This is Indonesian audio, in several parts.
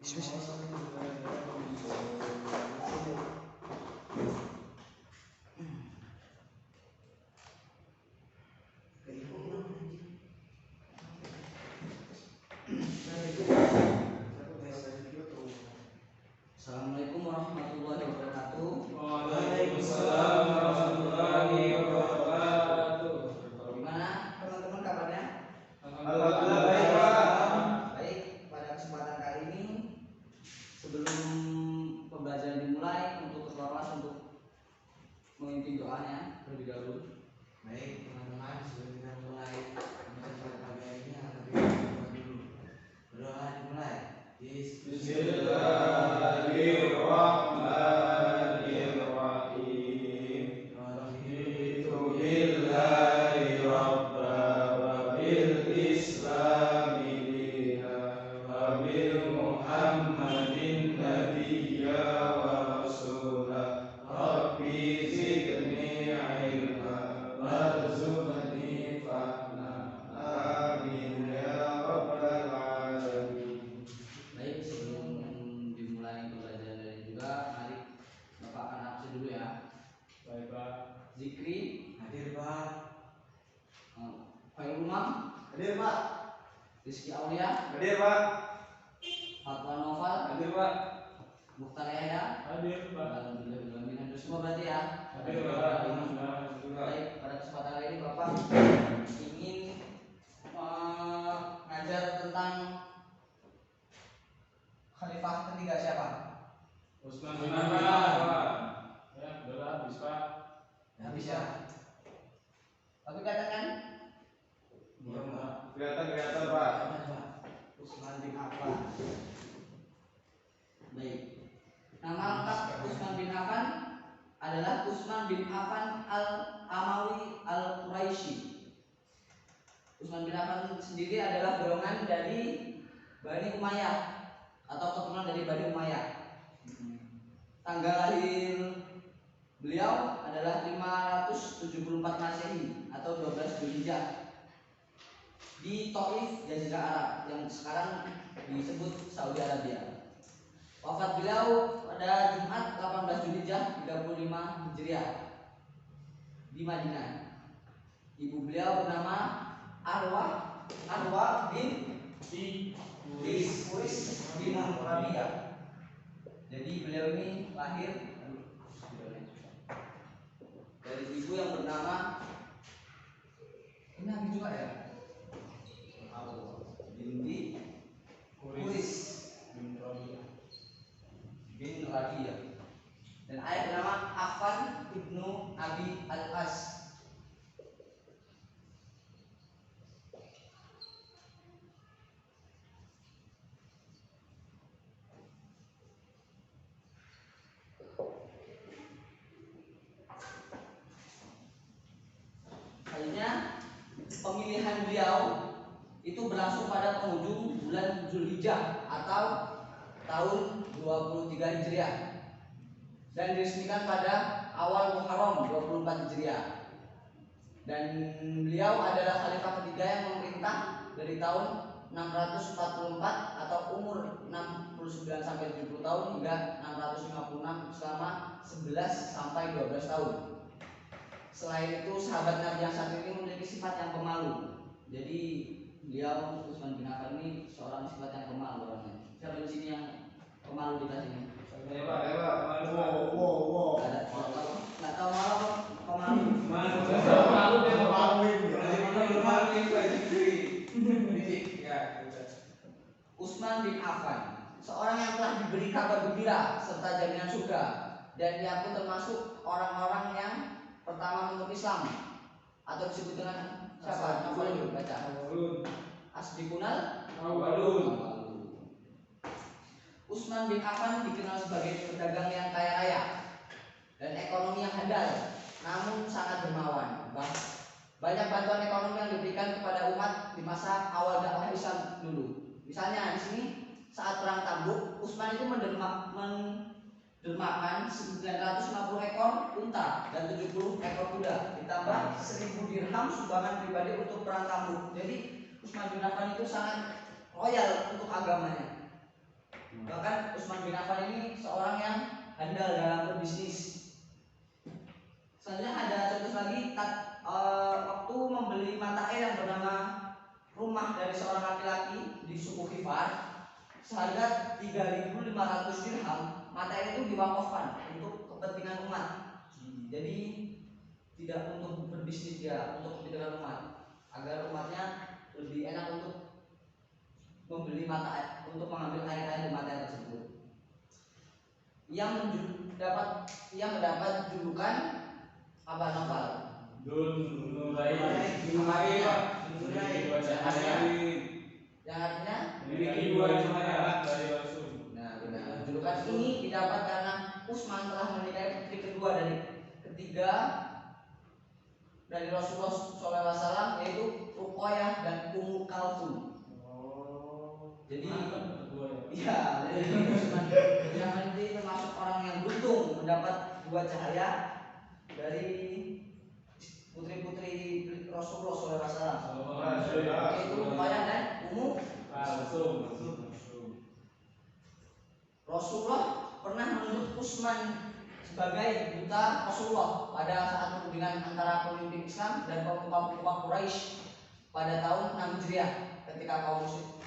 Assalamualaikum warahmatullahi wabarakatuh. Waalaikumsalam warahmatullahi wabarakatuh. Gimana teman-teman kabarnya? Alhamdulillah baik, Pak. Baik, pada kesempatan kali ini sebelum pembelajaran dimulai untuk keluar kelas untuk memimpin doanya terlebih dahulu. Baik teman-teman, sebelum kita mulai pada pagi ini akan kita berdoa dulu. Berdoa dimulai. Bismillahirrahmanirrahim. Raditu billahi rabba wa bil islami dina wa bil muhammadin nabiyya wa rasulah. Rabbi zidni ilma warzuqni fahma. Amin ya rabbal alamin. Baik, sebelum dimulai pembelajaran dari juga, mari Bapak akan absen dulu ya. Baik, Pak. Zikri, Hadir Pak. Khairul Umam, Hadir, Pak. Rizky Aulia, Hadir, Pak. Fatwa Noval, Hadir, Pak. Mukhtar Yahya. Hadir, Pak. Alhamdulillah, terus semua berarti ya. Hadir, Pak. Alhamdulillah. Baik, pada kesempatan kali ini Bapak ingin mengajar tentang Khalifah ketiga siapa? Utsman bin Affan, Pak. Ya, udah habis, Pak. Habis ya. Tapi katakan Iya Pak. Kelihatan, Pak. Utsman bin Affan. Baik. Nama lengkap Utsman bin Affan adalah Utsman bin Affan al-Amawi al-Quraisy. Utsman bin Affan sendiri adalah golongan dari Bani Umayyah atau keturunan dari Bani Umayyah. Tanggal lahir beliau adalah 574 Masehi atau 12 Dzulhijjah di Taif, Jazirah Arab yang sekarang disebut Saudi Arabia. Wafat beliau pada Jumat 18 Dzulhijjah 35 Hijriah di Madinah. Ibu beliau bernama Arwah bin Uwais bin Rabi'ah. Jadi beliau ini lahir dari ibu yang bernama ini Nabi juga ya, binti Uwais bin Rabi'ah, dan ayah bernama Affan ibnu Abi al-As. Akhirnya pemilihan beliau itu berlangsung pada penghujung bulan Dzulhijjah atau tahun 23 Hijriah dan diresmikan pada awal Muharram 24 Hijriah. Dan beliau adalah khalifah ketiga yang memerintah dari tahun 644 atau umur 69 sampai 70 tahun hingga 656 selama 11 sampai 12 tahun. Selain itu, sahabat Nabi yang satu ini memiliki sifat yang pemalu. Jadi beliau Utsman bin Affan ini seorang sifat yang pemalu orangnya. Siapa di sini yang pemalu di kelas ini? Ya, Pak. Wow. Nggak tahu malu apa pemalu. Malu dia maluin. Utsman bin Affan, seorang yang telah diberi kabar gembira serta jaminan surga, dan dia pun termasuk orang-orang yang pertama memeluk Islam atau disebut dengan siapa? Nawalun, baca. Asbiqunal Awalun. Utsman bin Affan dikenal sebagai pedagang yang kaya raya dan ekonomi yang handal, namun sangat dermawan. Banyak bantuan ekonomi yang diberikan kepada umat di masa awal dakwah Islam dulu. Misalnya di sini saat perang Tabuk, Utsman itu mendermakan 950 ekor unta dan 70 ekor kuda, ditambah 1000 dirham sumbangan pribadi untuk perang Tabuk. Jadi Utsman bin Affan itu sangat loyal untuk agamanya. Bahkan Utsman bin Affan ini seorang yang handal dalam berbisnis. Selanjutnya ada contoh lagi waktu membeli mata air yang bernama rumah dari seorang laki-laki di suku Khifar seharga 3.500 dirham. Mata air itu diwakafkan untuk kepentingan umat. Jadi tidak untuk berbisnis dia, untuk kepentingan umat, agar umatnya lebih enak untuk membeli mata air, untuk mengambil air di mata air tersebut. Ia mendapat julukan apa novel? Nurain, dua cahaya, Yang artinya memiliki dua cahaya dari Rasul. nah benar. Julukan ini didapat karena Utsman telah menikahi putri kedua dari ketiga dari Rasulullah SAW, yaitu Ruqayyah dan Ummu Kalsum. Jadi iya, jadi Utsman bin Affan ini termasuk orang yang beruntung mendapat dua cahaya dari putri-putri Rasulullah SAW, yaitu Ruqayyah dan Ummu Kalsum. Rasulullah pernah menunjuk Utsman sebagai duta Rasulullah pada saat perundingan antara pemimpin Islam dan pemuka-pemuka Quraisy pada tahun 6 Hijriah ketika kaum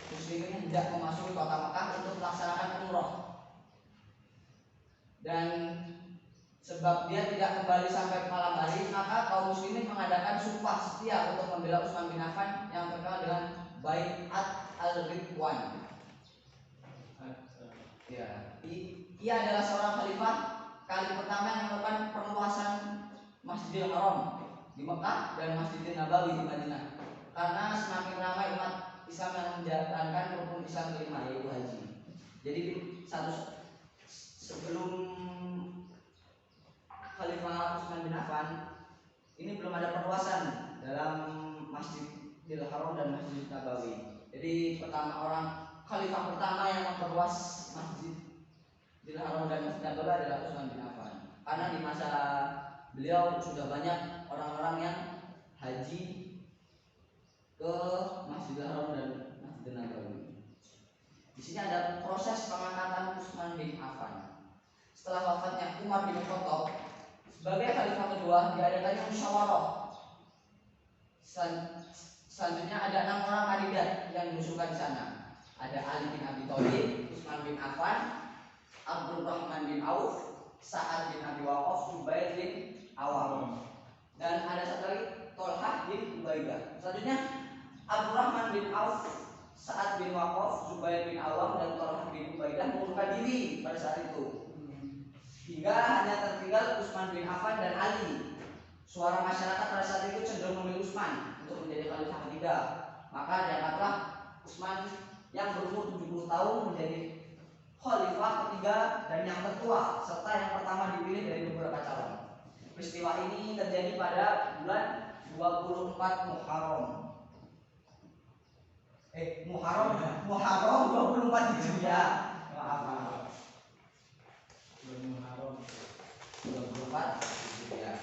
muslimin hendak memasuki kota Mekah untuk melaksanakan umroh. Dan sebab dia tidak kembali sampai malam hari, maka kaum muslimin mengadakan sumpah setia untuk membela Utsman bin Affan yang terkenal dengan Bai'at al-Ridwan. Ya, ia adalah seorang khalifah kali pertama yang melakukan perluasan Masjidil Haram di Mekah dan Masjidil Nabawi di Madinah, karena semakin ramai umat Islam yang menjalankan rukun Islam kelima, yaitu haji. Jadi sebelum Khalifah Utsman bin Affan ini belum ada perluasan dalam Masjidil Haram dan Masjidil Nabawi. Jadi khalifah pertama yang memperluas Masjidil Haram dan Masjidil Nabawi adalah Utsman bin Affan. Karena di masa beliau sudah banyak orang-orang yang haji ke Masjidil Haram dan Masjidil Nabawi. Di sini ada proses pengangkatan Utsman bin Affan. Setelah wafatnya Umar bin Khattab sebagai khalifah kedua, diadakannya musyawarah. Selanjutnya ada 6 orang kandidat yang diusulkan di sana. Ada Ali bin Abi Thalib, Utsman bin Affan, Abdurrahman bin Auf, Sa'ad bin Abi Waqqas, Zubair bin Awam, dan ada satu lagi Tolhah bin Ubaidah. Selanjutnya Abdurrahman bin Auf, Sa'ad bin Waqqas, Zubair bin Awam, dan Tolhah bin Ubaidah mengundurkan diri pada saat itu, hingga hanya tertinggal Utsman bin Affan dan Ali. Suara masyarakat pada saat itu cenderung memilih Utsman untuk menjadi khalifah ketiga. Maka diangkatlah Utsman yang berumur 70 tahun menjadi khalifah ketiga dan yang tertua, serta yang pertama dipilih dari beberapa calon. Peristiwa ini terjadi pada bulan 24 Muharram 24 Hijriah. Maaf. 24 Hijriah.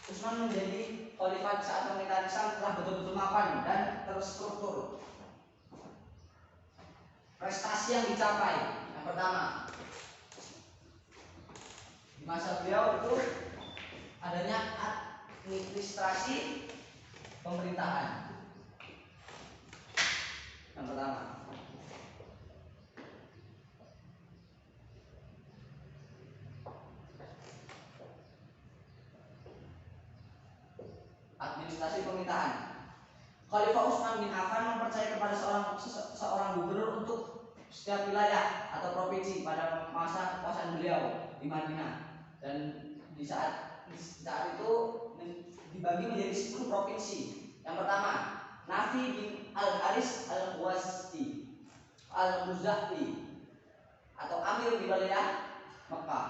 Utsman menjadi khalifah saat pemerintahan Islam telah betul-betul mapan dan terstruktur. Prestasi yang dicapai, yang pertama, di masa beliau itu adanya administrasi pemerintahan. Yang pertama, administrasi pemerintahan. Khalifah Utsman bin Affan mempercayai kepada seorang gubernur untuk setiap wilayah atau provinsi pada masa kekuasaan beliau di Madinah, dan di saat itu dibagi menjadi 10 provinsi. Yang pertama, Nafi bin Al-Haris Al-Wasiti Al-Muzahti atau Amir di wilayah Mekah.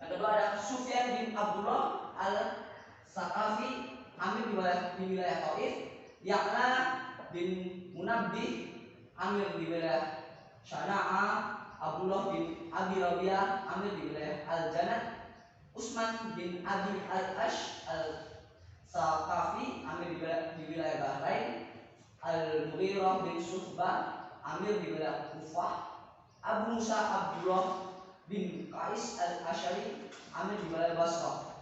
Yang kedua ada Sufyan bin Abdullah Al-Saqafi, Amir di wilayah Taif. Ya'la bin Munabbih, Amir di wilayah Syana'a. Abdullah bin Abi Rabi'ah, Amir di wilayah Al-Janat. Utsman bin Abi Al-Ash Al-Saqafi, Amir di wilayah Bahrain. Al-Mughirah bin Syu'bah, Amir di wilayah Kufah. Abu Musa Abdullah bin Qais al-Asy'ari amir di wilayah Basrah,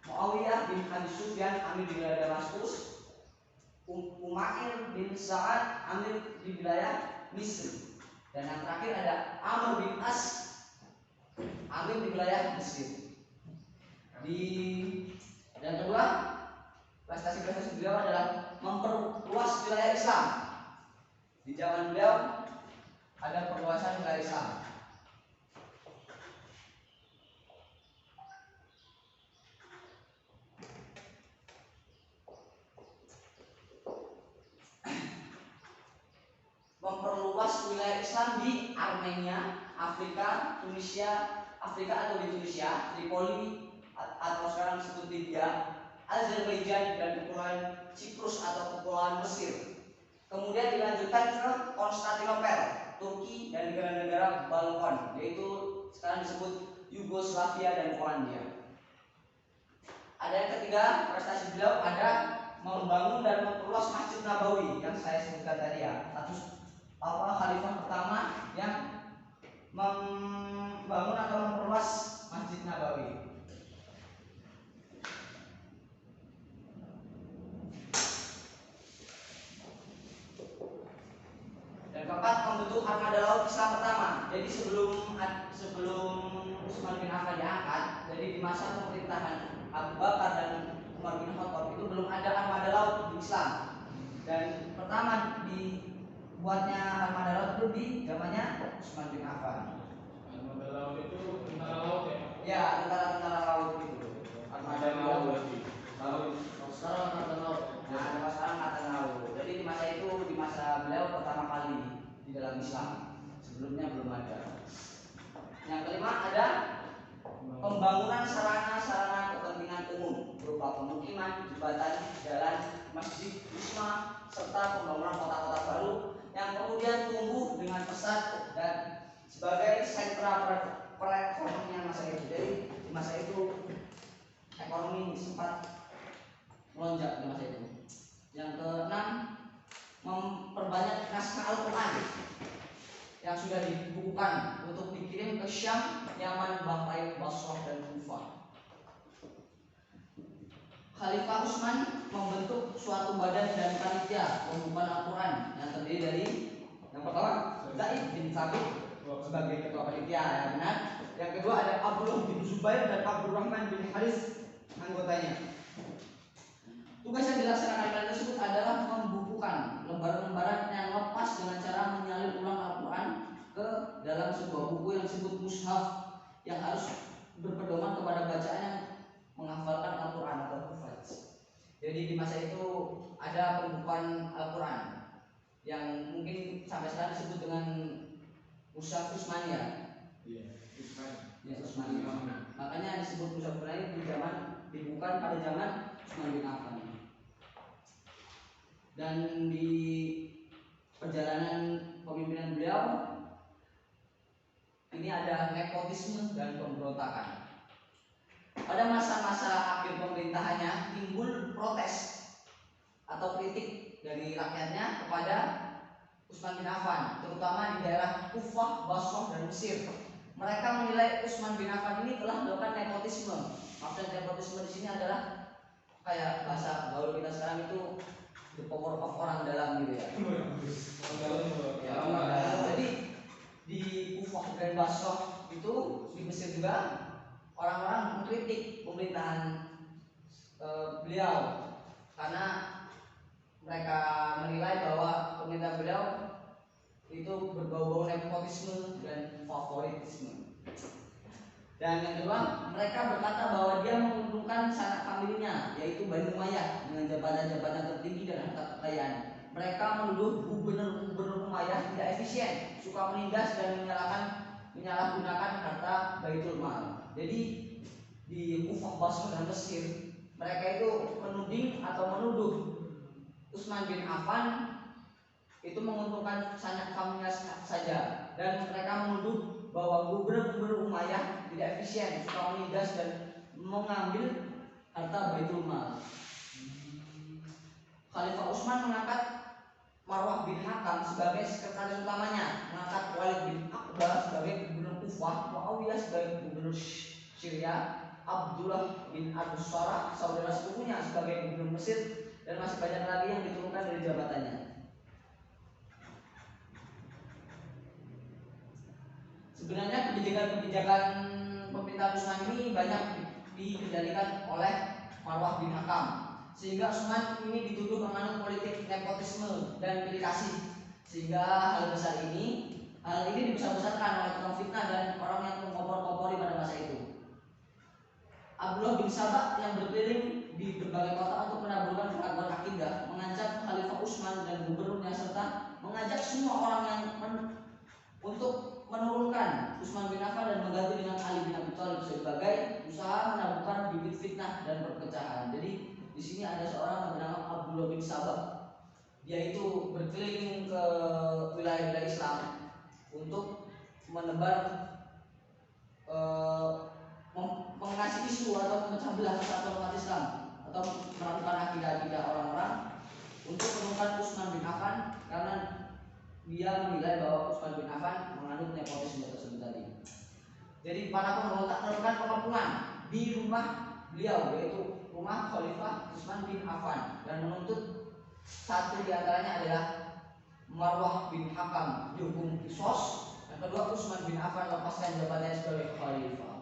Muawiyah bin Abi Sufyan amir di wilayah Damaskus, Umair bin Sa'ad amir di wilayah Misr, dan yang terakhir ada Amr bin As amir di wilayah Mesir. Dan kedua, prestasi-prestasi beliau adalah memperluas wilayah Islam. Di zaman beliau ada perluasan wilayah Islam. Memperluas wilayah Islam di Armenia, Afrika, Tunisia, Afrika atau di Tunisia, Tripoli atau sekarang disebut Libya, Azerbaijan dan kepulauan Siprus atau kepulauan Mesir. Kemudian dilanjutkan ke Konstantinopel, Turki dan negara-negara Balkan, yaitu sekarang disebut Yugoslavia dan Polandia. Ada yang ketiga, prestasi beliau ada membangun dan memperluas Masjid Nabawi yang saya sebutkan tadi ya. Khalifah pertama yang membangun atau memperluas Masjid Nabawi. Dan keempat, membentuk armada laut Islam pertama. Jadi sebelum Utsman bin Affan diangkat, jadi di masa pemerintahan Abu Bakar dan Umar bin Khattab itu belum ada armada laut di Islam. Dan pertama dibuatnya armada laut itu di zamannya Utsman bin Affan. Armada laut itu tentara laut ya? Ya, tentara laut itu. Armada laut berarti. Sekarang angkatan laut. Nah, sekarang angkatan laut. Jadi di masa itu, di masa beliau pertama kali di dalam Islam. Sebelumnya belum ada. Yang kelima ada pembangunan sarana-sarana kepentingan umum berupa pemukiman, jembatan, jalan, masjid, wisma, serta pembangunan kota-kota baru yang kemudian tumbuh dengan pesat dan sebagai sentra perekonomian masa itu. Jadi di masa itu ekonomi sempat melonjak di masa itu. Yang keenam, memperbanyak naskah Al-Quran yang sudah dibukukan untuk dikirim ke Syam, Yaman, Bahrain, Basrah, dan Kufah. Khalifah Utsman membentuk suatu badan dan panitia pembukaan Al-Quran yang terdiri dari yang pertama Zaid bin Thabit sebagai ketua panitia, yang benar. Yang kedua ada Abdullah bin Zubair dan Abdurrahman bin Haris anggotanya. Tugas yang dilaksanakan kalian tersebut adalah membukukan lembaran-lembaran yang lepas dengan cara menyalin ulang Al-Quran ke dalam sebuah buku yang disebut mushaf yang harus berpedoman kepada bacaan yang menghafalkan Al-Quran atau hufaz. Jadi di masa itu ada pembukuan Al-Quran yang mungkin sampai sekarang disebut dengan mushaf Utsmaniyah. Iya, Utsmaniyah. Makanya disebut mushaf Utsmaniyah di zaman dibuka pada zaman Utsman bin Affan. Dan di perjalanan pemimpinan beliau ini ada nepotisme dan pemberontakan. Pada masa-masa akhir pemerintahannya timbul protes atau kritik dari rakyatnya kepada Utsman bin Affan, terutama di daerah Kufah, Basrah, dan Mesir. Mereka menilai Utsman bin Affan ini telah melakukan nepotisme. Maksud nepotisme di sini adalah kayak bahasa gaul kita sekarang itu the power of orang dalam gitu ya. Jadi di Kufah dan Basrah itu di Mesir juga orang-orang mengkritik pemerintahan beliau karena mereka menilai bahwa pemerintahan beliau itu berbau-bau nepotisme dan favoritisme. Dan yang kedua, mereka berkata bahwa dia menguntungkan sanak familinya, yaitu Bani Umayyah dengan jabatan-jabatan tertinggi dan harta kekayaan. Mereka menuduh gubernur Umayyah tidak efisien, suka menindas dan menyalahgunakan harta Baitul Mal. Jadi di Kufah, Basrah, dan Mesir, mereka itu menuding atau menuduh Utsman bin Affan itu menguntungkan sanak familinya saja, dan mereka menuduh bahwa gubernur Umayyah tidak efisien, suka menindas dan mengambil harta Baitul Mal. Khalifah Utsman mengangkat Marwah bin Hakam sebagai sekretaris utamanya, mengangkat Walid bin Aqbal sebagai gubernur Kufah, Muawiyah sebagai gubernur Syria, Abdullah bin Abu Sarah saudara sepupunya sebagai gubernur Mesir, dan masih banyak lagi yang diturunkan dari jabatannya. Sebenarnya kebijakan-kebijakan pemerintah Utsman ini banyak dikendalikan oleh Marwah bin Hakam, sehingga Utsman ini dituduh menganut politik nepotisme dan pilih kasih, sehingga hal ini dibesar-besarkan oleh tukang fitnah dan orang yang mengopor-opori pada masa itu. Abdullah bin Sabah yang berkeliling di berbagai kota untuk menaburkan keraguan akidah, mengancam Khalifah Utsman dan gubernurnya, serta mengajak semua orang yang untuk menurunkan Utsman bin Affan dan mengganti dengan Ali bin Abi Thalib sebagai usaha menaburkan bibit fitnah dan perpecahan. Jadi di sini ada seorang yang bernama Abdullah bin Sabah. Dia itu berkeliling ke wilayah-wilayah Islam untuk menebar mengasih isu atau memecah belah kesatuan umat Islam atau melakukan akidah-akidah orang-orang untuk menurunkan Utsman bin Affan karena dia menilai bahwa Utsman bin Affan menganut nepotisme tersebut tadi. Jadi para pemberontak melakukan pengepungan di rumah beliau, yaitu rumah Khalifah Utsman bin Affan, dan menuntut satu diantaranya adalah Marwah bin Hakam dihukum kisos, yang kedua Utsman bin Affan lepaskan jabatannya sebagai Khalifah.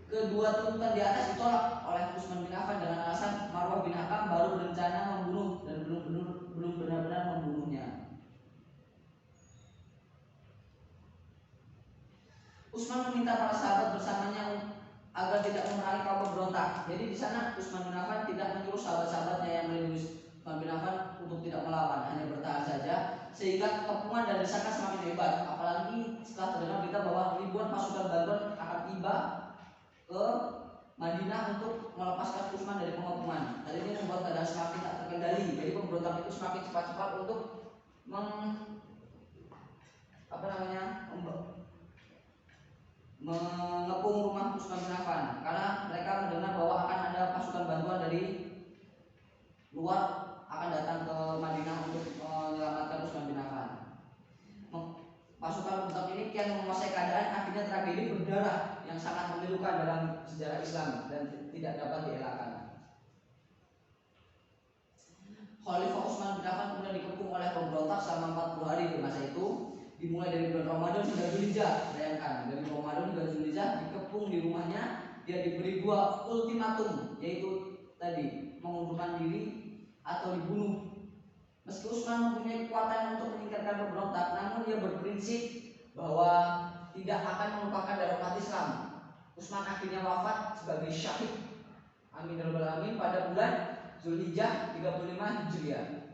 Kedua tuntutan di atas ditolak oleh Utsman bin Affan dengan alasan Marwah bin Hakam baru berencana membunuh dan belum benar-benar membunuhnya. Utsman meminta para sahabat bersamanya agar tidak memerangi kaum pemberontak. Jadi di sana Utsman bin Affan tidak menyuruh sahabat-sahabatnya yang melindungi Utsman bin Affan untuk tidak melawan, hanya bertahan saja, sehingga kepungan dan desakan semakin hebat. Apalagi setelah terdengar berita bahwa ribuan pasukan bantuan akan tiba ke Madinah untuk melepaskan Utsman dari pengepungan. Hal ini membuat keadaan semakin tak terkendali. Jadi pemberontak itu semakin cepat-cepat untuk mengepung rumah Utsman bin Affan, karena mereka mendengar bahwa akan ada pasukan bantuan dari luar akan datang ke Madinah untuk menyelamatkan Utsman bin Affan. Pasukan pemberontak ini kian menguasai keadaan, akhirnya tragedi berdarah yang sangat memilukan dalam sejarah Islam dan tidak dapat dielakkan. Khalifah Utsman bin Affan kemudian dikepung oleh pemberontak selama 40 hari di masa itu, dimulai dari bulan Ramadan hingga Dzulhijjah. Bayangkan, dari Ramadan hingga Dzulhijjah dikepung di rumahnya. Dia diberi 2 ultimatum, yaitu tadi mengundurkan diri atau dibunuh. Meski Utsman mempunyai kekuatan untuk meningkatkan pemberontak, namun dia berprinsip bahwa tidak akan melupakan darah umat Islam. Utsman akhirnya wafat sebagai syahid, amin ya rabbal alamin, pada bulan Dzulhijjah 35 Hijriah.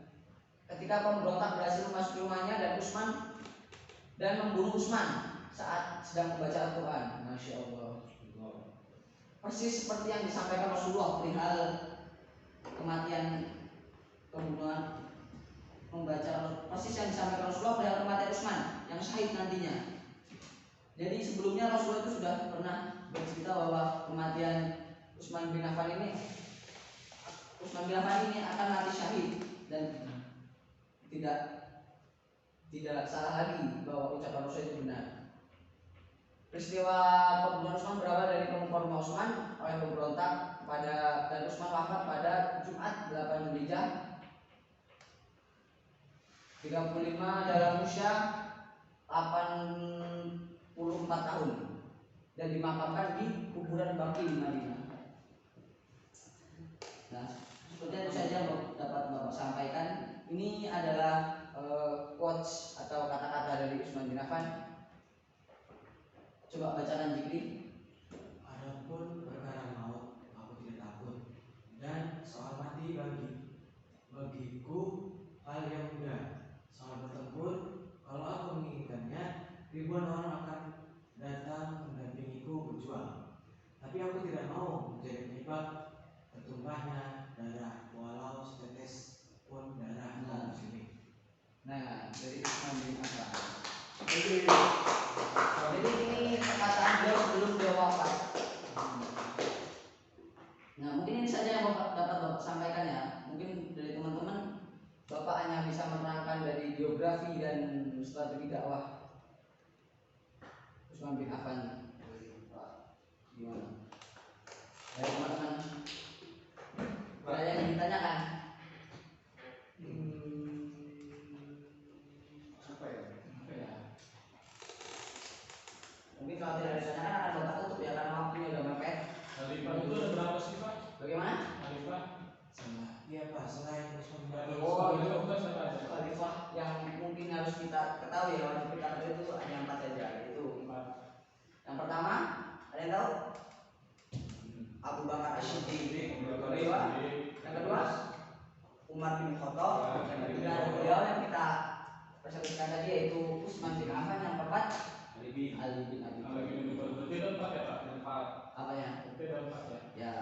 Ketika pemberontak berhasil masuk ke rumahnya dan membunuh Utsman saat sedang membaca Al-Quran. Masya Allah. Persis seperti yang disampaikan Rasulullah perihal kematian pembunuhan persis yang disampaikan Rasulullah perihal kematian Utsman yang syahid nantinya. Jadi sebelumnya Rasulullah itu sudah pernah bercerita bahwa kematian Utsman bin Affan ini akan mati syahid, dan tidak salah lagi bahwa ucapan Rasul itu benar. Peristiwa pembunuhan Utsman berawal dari pengepungan rumah Utsman oleh pemberontak dan Utsman wafat pada Jumat 8 Dzulhijjah 35 dalam usia 84 tahun dan dimakamkan di kuburan Baqi di Madinah. Nah, seperti itu saja yang dapat Bapak sampaikan. Ini adalah quotes atau kata-kata dari Utsman bin Affan. Coba bacakan Jikri. Adapun perkara maut aku tidak takut, dan soal mati bagiku hal yang mudah. Soal bertempur, kalau aku menginginkannya, ribuan orang akan datang mendampingiku berjuang. Tapi aku tidak mau menjadi penyebab bertumpahnya darah, walau setetes pun darah kaum muslimin. Nah, dari Utsman bin Affan. Jadi ini perkataan beliau sebelum beliau wafat. Nah, mungkin ini saja yang dapat Bapak sampaikan ya. Mungkin dari teman-teman yang bisa menerangkan dari biografi dan strategi dakwah Utsman bin Affan. Gimana? Ayo teman-teman, ada yang ditanyakan? Apa ya? Mungkin kalau tidak ditanyakan akan bapak tutup ya karena waktunya udah mepet. Khalifah itu ada berapa sih Pak? Bagaimana? Khalifah? Iya Pak, selain Utsman bin Affan. Oh, Khalifah itu itu siapa aja? khalifah yang mungkin harus kita ketahui ya, wajib kita ketahui itu hanya 4 saja, yaitu yang pertama, ada yang tahu? Abu Bakar As-Siddiq. Yang kedua, Umar bin Khattab. Yang ketiga ada beliau yang kita persebutkan tadi yaitu Utsman bin Affan. Yang keempat, Ali bin Abi Thalib. Berarti ada 4 ya Pak? Apanya? Berarti ada 4 ya? Ya,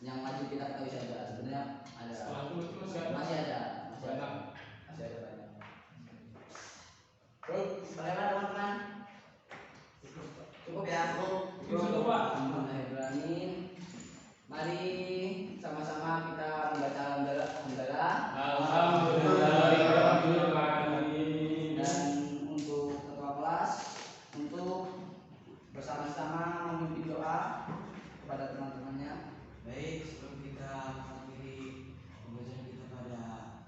yang wajib kita ketahui saja. Sebenarnya ada. Setelah itu Masih ada banyak. Baik, bagaimana teman-teman? Cukup ya? Cukup Pak. Alhamdulillah. Mari sama-sama kita membaca alhamdulillah. Alhamdulillahirobbilalamin. Dan untuk ketua kelas untuk bersama-sama memimpin doa kepada teman-temannya. Baik, sebelum kita mengakhiri pembelajaran kita pada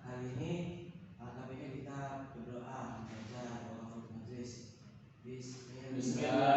kali ini, alangkah baiknya kita berdoa membaca doa kafaratul majelis. Bismillah.